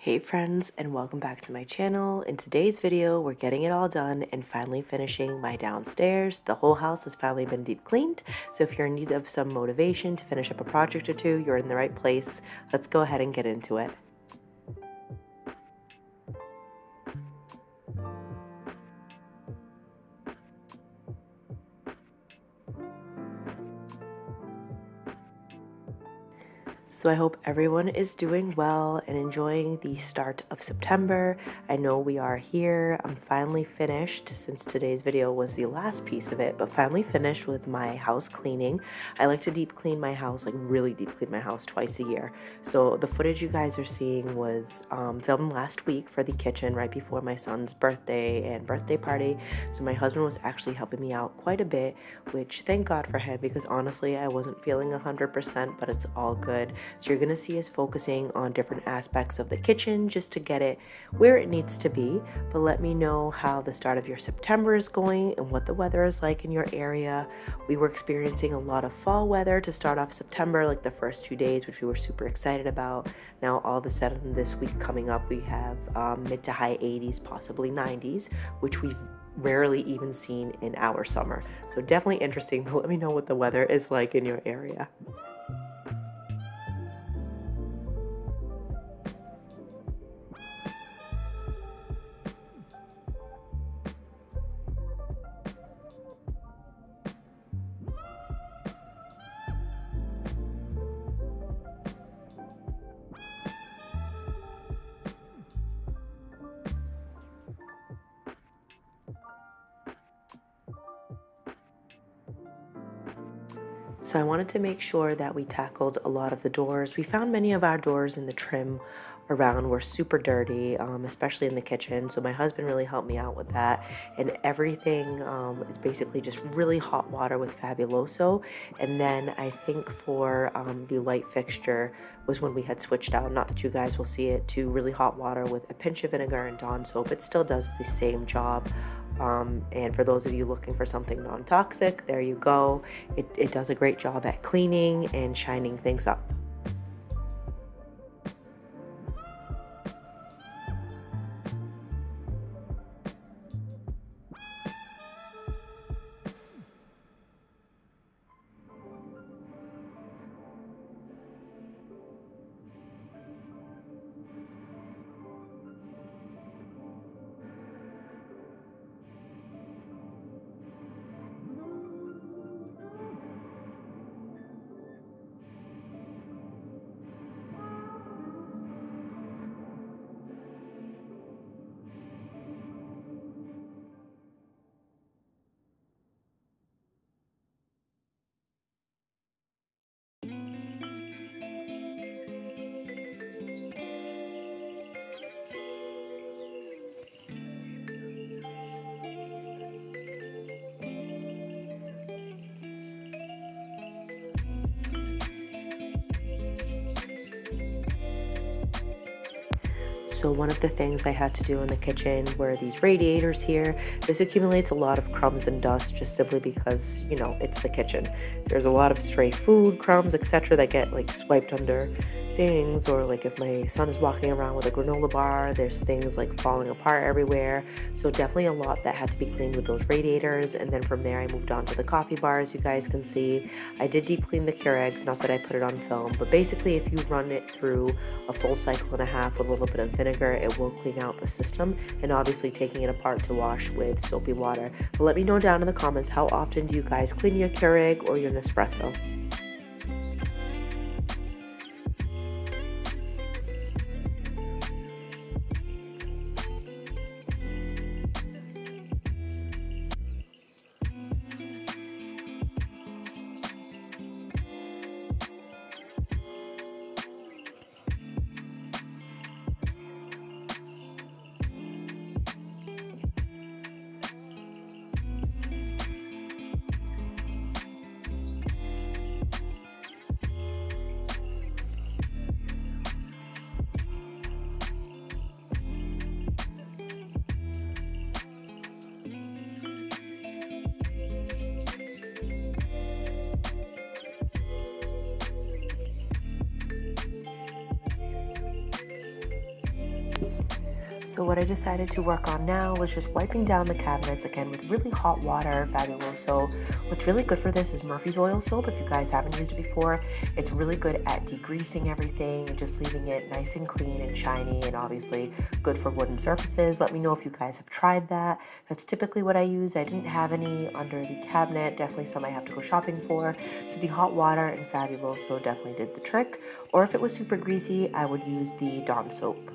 Hey friends, and welcome back to my channel. In today's video, we're getting it all done and finally finishing my downstairs. The whole house has finally been deep cleaned, so if you're in need of some motivation to finish up a project or two, you're in the right place. Let's go ahead and get into it. So I hope everyone is doing well and enjoying the start of September. I know we are here. I'm finally finished, since today's video was the last piece of it, but finally finished with my house cleaning. I like to deep clean my house, like really deep clean my house twice a year. So the footage you guys are seeing was filmed last week for the kitchen right before my son's birthday and birthday party. So my husband was actually helping me out quite a bit, which thank God for him, because honestly I wasn't feeling 100%, but it's all good. So you're going to see us focusing on different aspects of the kitchen just to get it where it needs to be. But let me know how the start of your September is going and what the weather is like in your area. We were experiencing a lot of fall weather to start off September, like the first 2 days, which we were super excited about. Now all of a sudden this week coming up, we have mid to high 80s, possibly 90s, which we've rarely even seen in our summer. So definitely interesting, but let me know what the weather is like in your area. So I wanted to make sure that we tackled a lot of the doors. We found many of our doors in the trim around were super dirty, especially in the kitchen. So my husband really helped me out with that. And everything is basically just really hot water with Fabuloso. And then I think for the light fixture was when we had switched out, not that you guys will see it, to really hot water with a pinch of vinegar and Dawn soap. It still does the same job. And for those of you looking for something non-toxic, there you go. It does a great job at cleaning and shining things up. So one of the things I had to do in the kitchen were these radiators here. This accumulates a lot of crumbs and dust just simply because, you know, it's the kitchen. There's a lot of stray food, crumbs, etc. that get like swiped under things, or like if my son is walking around with a granola bar, there's things like falling apart everywhere. So definitely a lot that had to be cleaned with those radiators. And then from there I moved on to the coffee bars. You guys can see I did deep clean the Keurigs, not that I put it on film, but basically if you run it through a full cycle and a half with a little bit of vinegar, it will clean out the system. And obviously taking it apart to wash with soapy water. But let me know down in the comments, how often do you guys clean your Keurig or your Nespresso? So what I decided to work on now was just wiping down the cabinets again with really hot water, Fabuloso. What's really good for this is Murphy's oil soap. If you guys haven't used it before, it's really good at degreasing everything and just leaving it nice and clean and shiny, and obviously good for wooden surfaces. Let me know if you guys have tried that. That's typically what I use. I didn't have any under the cabinet, definitely some I have to go shopping for. So the hot water and Fabuloso definitely did the trick. Or if it was super greasy, I would use the Dawn soap.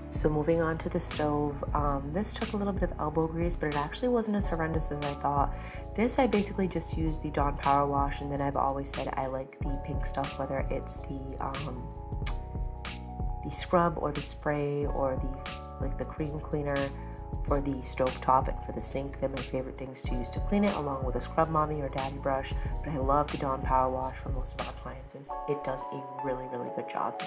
So moving on to the stove, this took a little bit of elbow grease, but it actually wasn't as horrendous as I thought. This, I basically just used the Dawn Power Wash, and then I've always said I like the pink stuff, whether it's the scrub or the spray or the cream cleaner for the stove top and for the sink. They're my favorite things to use to clean it, along with a scrub mommy or daddy brush. But I love the Dawn Power Wash for most of our appliances. It does a really, really good job.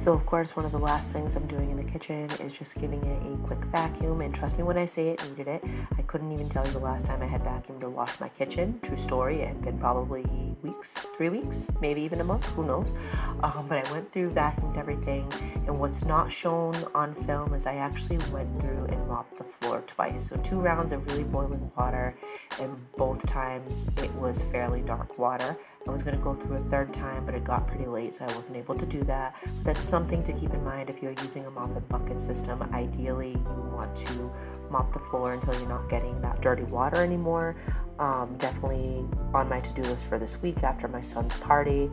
So of course, one of the last things I'm doing in the kitchen is just giving it a quick vacuum, and trust me when I say it needed it. I couldn't even tell you the last time I had vacuumed or washed my kitchen. True story, it had been probably weeks, 3 weeks, maybe even a month, who knows. But I went through, vacuumed everything, and what's not shown on film is I actually went through and mopped the floor twice. So 2 rounds of really boiling water, and both times it was fairly dark water. I was going to go through a 3rd time, but it got pretty late, so I wasn't able to do that. But that's something to keep in mind if you're using a mop and bucket system. Ideally, you want to mop the floor until you're not getting that dirty water anymore. Definitely on my to-do list for this week after my son's party,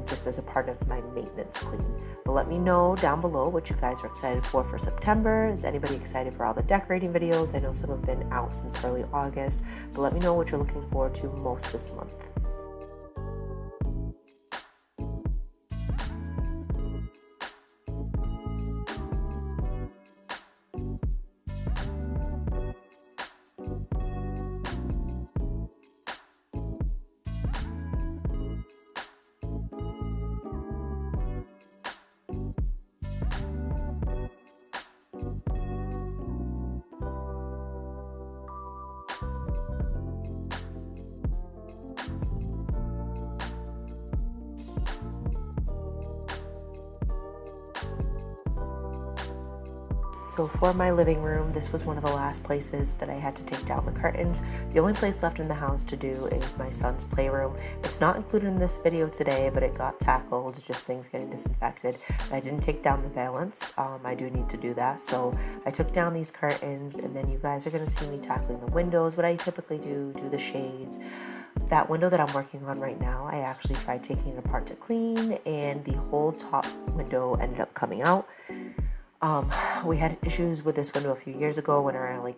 just as a part of my maintenance clean. But let me know down below what you guys are excited for September. Is anybody excited for all the decorating videos? I know some have been out since early August, but let me know what you're looking forward to most this month. So for my living room, this was one of the last places that I had to take down the curtains. The only place left in the house to do is my son's playroom. It's not included in this video today, but it got tackled, just things getting disinfected. I didn't take down the valance. I do need to do that. So I took down these curtains, and then you guys are gonna see me tackling the windows. What I typically do the shades. That window that I'm working on right now, I actually tried taking it apart to clean, and the whole top window ended up coming out. We had issues with this window a few years ago when our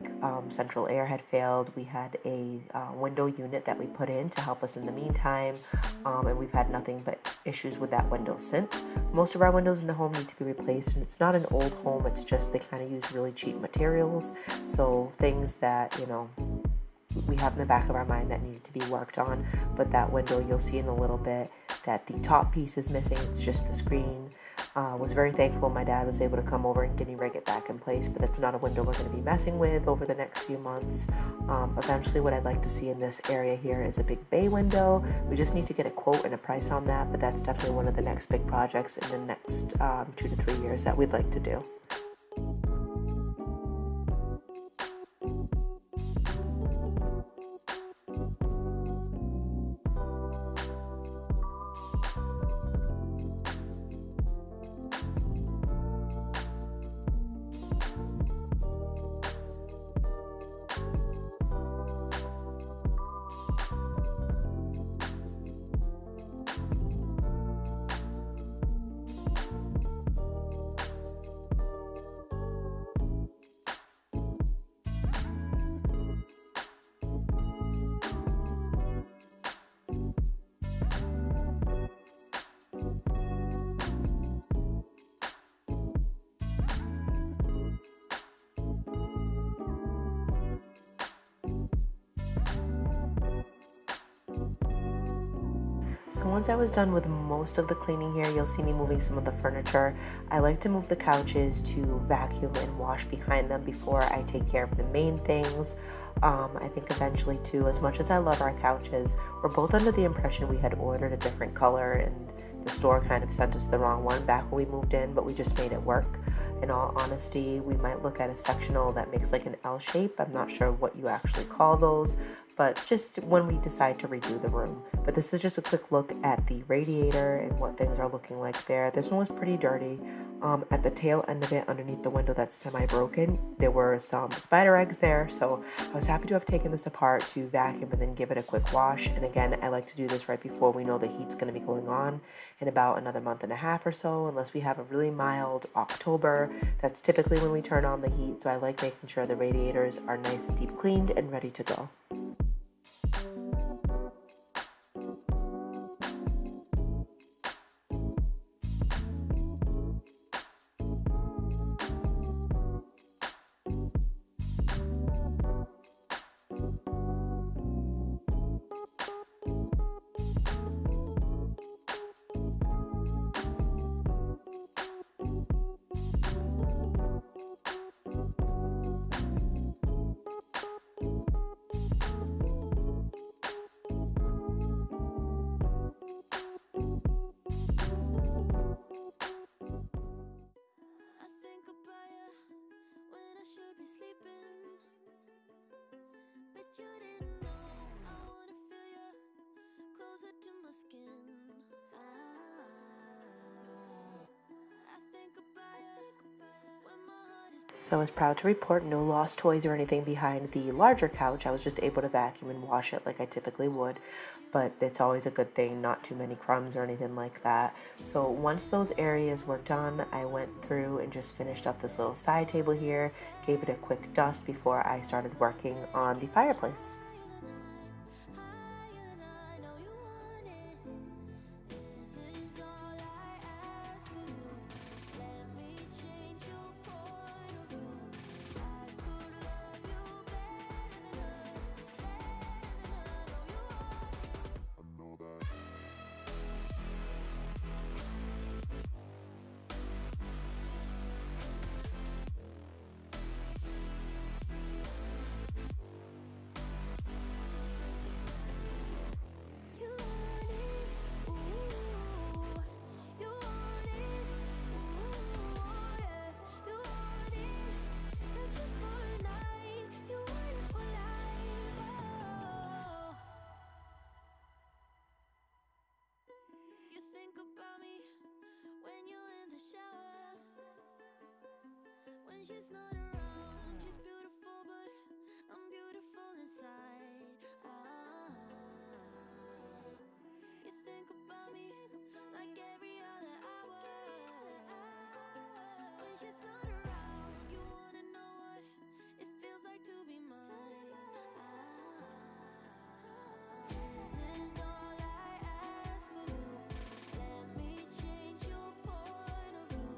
central air had failed. We had a window unit that we put in to help us in the meantime, and we've had nothing but issues with that window since. Most of our windows in the home need to be replaced, and it's not an old home, it's just they kind of use really cheap materials. So things that, you know, we have in the back of our mind that needed to be worked on. But that window, you'll see in a little bit that the top piece is missing. It's just the screen. Was very thankful my dad was able to come over and rig it back in place, but that's not a window we're going to be messing with over the next few months. Eventually what I'd like to see in this area here is a big bay window. We just need to get a quote and a price on that, but that's definitely one of the next big projects in the next 2 to 3 years that we'd like to do. So once I was done with most of the cleaning here, you'll see me moving some of the furniture. I like to move the couches to vacuum and wash behind them before I take care of the main things. I think eventually too, as much as I love our couches, we're both under the impression we had ordered a different color and the store kind of sent us the wrong one back when we moved in, but we just made it work. In all honesty, we might look at a sectional that makes like an L shape. I'm not sure what you actually call those, but just when we decide to redo the room. But this is just a quick look at the radiator and what things are looking like there. This one was pretty dirty. At the tail end of it, underneath the window that's semi-broken, there were some spider eggs there. So I was happy to have taken this apart to vacuum and then give it a quick wash. And again, I like to do this right before we know the heat's going to be going on in about another month and a half or so, unless we have a really mild October. That's typically when we turn on the heat. So I like making sure the radiators are nice and deep cleaned and ready to go. So I was proud to report no lost toys or anything behind the larger couch. I was just able to vacuum and wash it like I typically would, but it's always a good thing, not too many crumbs or anything like that. So once those areas were done, I went through and just finished up this little side table here, gave it a quick dust before I started working on the fireplace. She's not around, she's beautiful, but I'm beautiful inside. You think about me like every other hour. When she's not around, you wanna know what it feels like to be mine. This is all I ask of you. Let me change your point of view.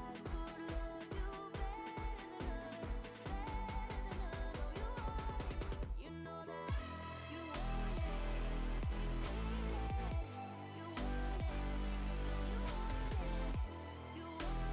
I could love you better than I know you know that you want it. You want it. You want it.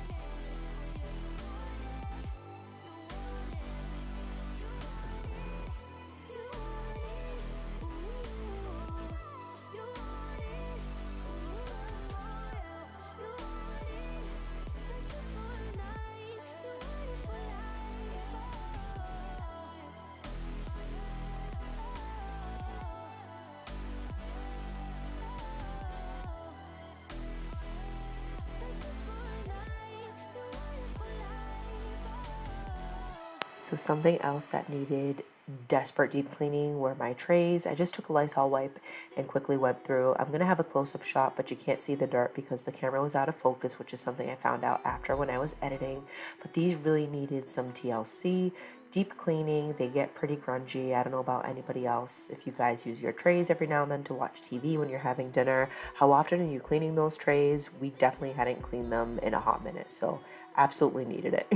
So something else that needed desperate deep cleaning were my trays. I just took a Lysol wipe and quickly went through. I'm going to have a close-up shot, but you can't see the dirt because the camera was out of focus, which is something I found out after when I was editing. But these really needed some TLC, deep cleaning. They get pretty grungy. I don't know about anybody else. If you guys use your trays every now and then to watch TV when you're having dinner, how often are you cleaning those trays? We definitely hadn't cleaned them in a hot minute, so absolutely needed it.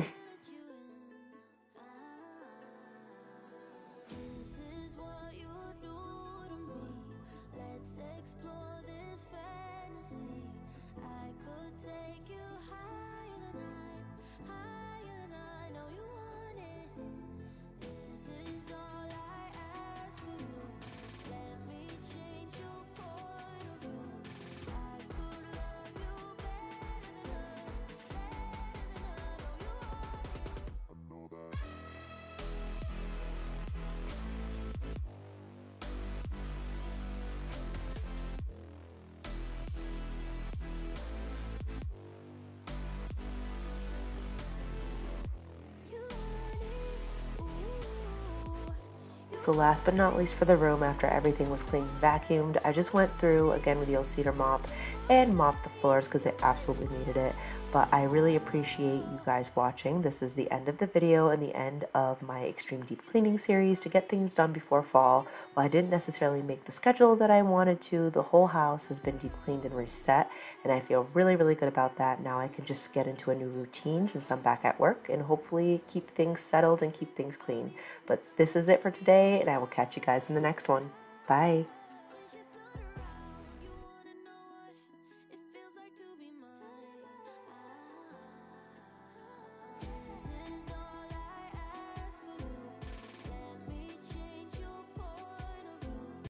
So last but not least for the room, after everything was cleaned and vacuumed, I just went through again with the old cedar mop and mopped the floors because it absolutely needed it. But I really appreciate you guys watching. This is the end of the video and the end of my extreme deep cleaning series to get things done before fall. While I didn't necessarily make the schedule that I wanted to, the whole house has been deep cleaned and reset, and I feel really, really good about that. Now I can just get into a new routine since I'm back at work and hopefully keep things settled and keep things clean. But this is it for today, and I will catch you guys in the next one. Bye.